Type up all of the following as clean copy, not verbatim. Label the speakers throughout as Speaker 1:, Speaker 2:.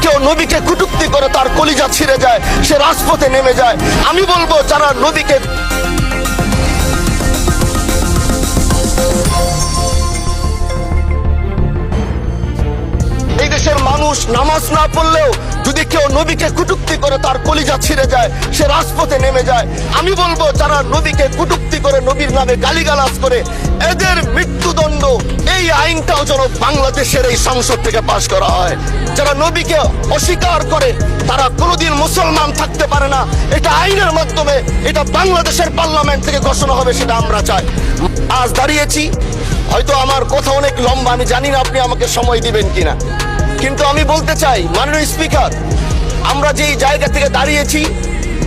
Speaker 1: কেউ নবীকে কটূক্তি করে তার কলিজা ছিঁড়ে যায়, সে রাজপথে নেমে যায়। আমি বলবো যারা নবীকে এই দেশের মানুষ নামাজ না পড়লেও যদি কেউ নবীকে কটূক্তি করে তার কলিজা ছিঁড়ে যায়, সে রাজপথে নেমে যায়। আমি বলবো যারা নবীকে কটূক্তি করে, নবীর নামে গালিগালাজ করে, এদের মৃত্যুদণ্ড এই আইনটাও যেন বাংলাদেশের এই সংসদ থেকে পাশ করা হয়। যারা নবীকে অস্বীকার করে তারা কোনোদিন মুসলমান থাকতে পারে না। এটা আইনের মাধ্যমে, এটা বাংলাদেশের পার্লামেন্ট থেকে ঘোষণা হবে, সেটা আমরা চাই। আজ দাঁড়িয়েছি, হয়তো আমার কথা অনেক লম্বা, আমি জানি না আপনি আমাকে সময় দিবেন কিনা, কিন্তু আমি বলতে চাই মাননীয় স্পিকার, আমরা যেই জায়গা থেকে দাঁড়িয়েছি,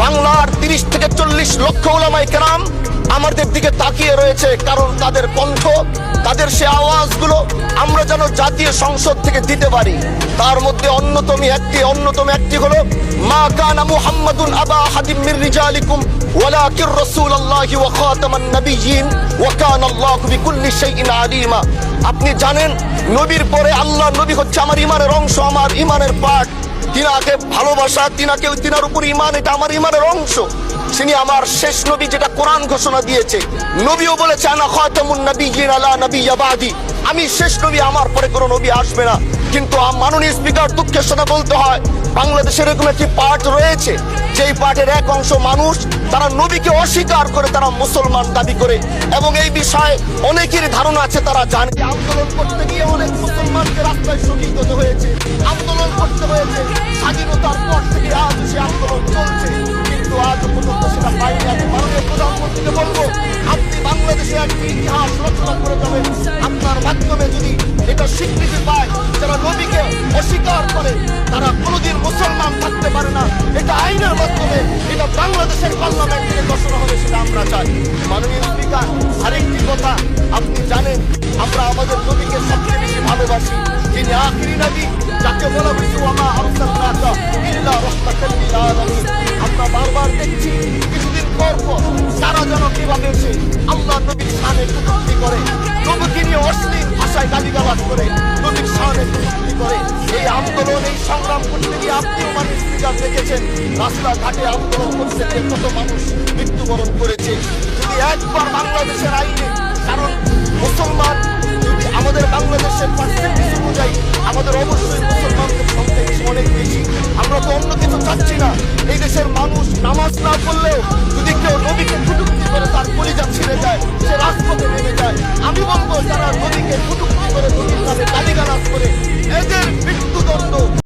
Speaker 1: বাংলার 30 থেকে 40 লক্ষ উলামায়ে কেরাম আমাদের দিকে তাকিয়ে রয়েছে, কারণ তাদের কণ্ঠ, তাদের সে আওয়াজগুলো আমরা যেন জাতীয় সংসদ থেকে দিতে পারি। তার মধ্যে অন্যতম একটি হলো মা কানা মুহাম্মাদুন আবা আহাদিম মির রিজালিকুম ওয়ালাকির রাসূলুল্লাহি ওয়া খাতামান নাবিয়্যিন ওয়া কানা আল্লাহু বিকুল্লি শাইইন আলিমা। আপনি জানেন নবীর পরে আল্লাহ নবী হচ্ছে আমার ইমানের অংশ, আমার ইমানের পার্ট। তিনাকে ভালোবাসা, তিনার উপর ইমান, এটা আমার ইমানের অংশ। তিনি আমার শেষ নবী, যেটা কোরআন ঘোষণা দিয়েছে। নবীও বলেছে আনা খাতামুন নাবিয়্যিন লা নাবিয়্যা বাদি, আমি শেষ নবী, আমার পরে কোনো নবী আসবে না। কিন্তু মাননীয় স্পিকার, দুঃখের সাথে বলতে হয় বাংলাদেশের এরকম একটি পার্ট রয়েছে, যেই পার্টের এক অংশ মানুষ তারা নবীকে অস্বীকার করে, তারা মুসলমান দাবি করে, এবং এই বিষয়ে অনেকের ধারণা আছে, তারা জানে। আন্দোলন করতে গিয়ে অনেক মুসলমানকে রাস্তায় শহীদ হতে হয়েছে, আন্দোলন করতে হয়েছে, স্বাধীনতার পর থেকে আজ সে আন্দোলন চলছে, কিন্তু আজ পর্যন্ত সেটা পাইনি। আমি মাননীয় প্রধানমন্ত্রীকে বলবো, আপনি বাংলাদেশে একটি ইতিহাস রচনা করে যাবেন। আপনার মাধ্যমে যদি এটা স্বীকৃতি পায়, যারা নবীকে অস্বীকার করে তারা কোনোদিন মুসলমান থাকতে পারে না, এটা আইনের মাধ্যমে, এটা বাংলাদেশের পার্লামেন্ট থেকে ঘোষণা হবে, সেটা আমরা চাই। মাননীয় স্পিকার, আরেকটি কথা, আপনি জানেন আমরা আমাদের নবীকে সবচেয়ে বেশি ভালোবাসি। যিনি আখিরি নবী, যাকে বলা হয়েছে ওয়া মা আরসালনাকা ইল্লা রাহমাতাল লিল আলামিন। আমরা বারবার দেখছি কিছুদিন পর তারা যেন কিভাবে এসে আল্লাহ নবীর শানে কটূক্তি করে, নবীকে নিয়ে অশ্লীল ভাষায় গালিগালাজ করে, নবীর শানে কটূক্তি করে। এই আন্দোলন, এই সংগ্রাম করতে গিয়ে আপনিও মাননীয় স্পিকার দেখেছেন রাস্তাঘাটে আন্দোলন করতে গিয়ে কত মানুষ মৃত্যুবরণ করেছে। যদি একবার বাংলাদেশের আইনে, কারণ মুসলমান যদি আমাদের বাংলাদেশের পার্সেন্টেজ অনুযায়ী আমাদের অবশ্যই মুসলমানদের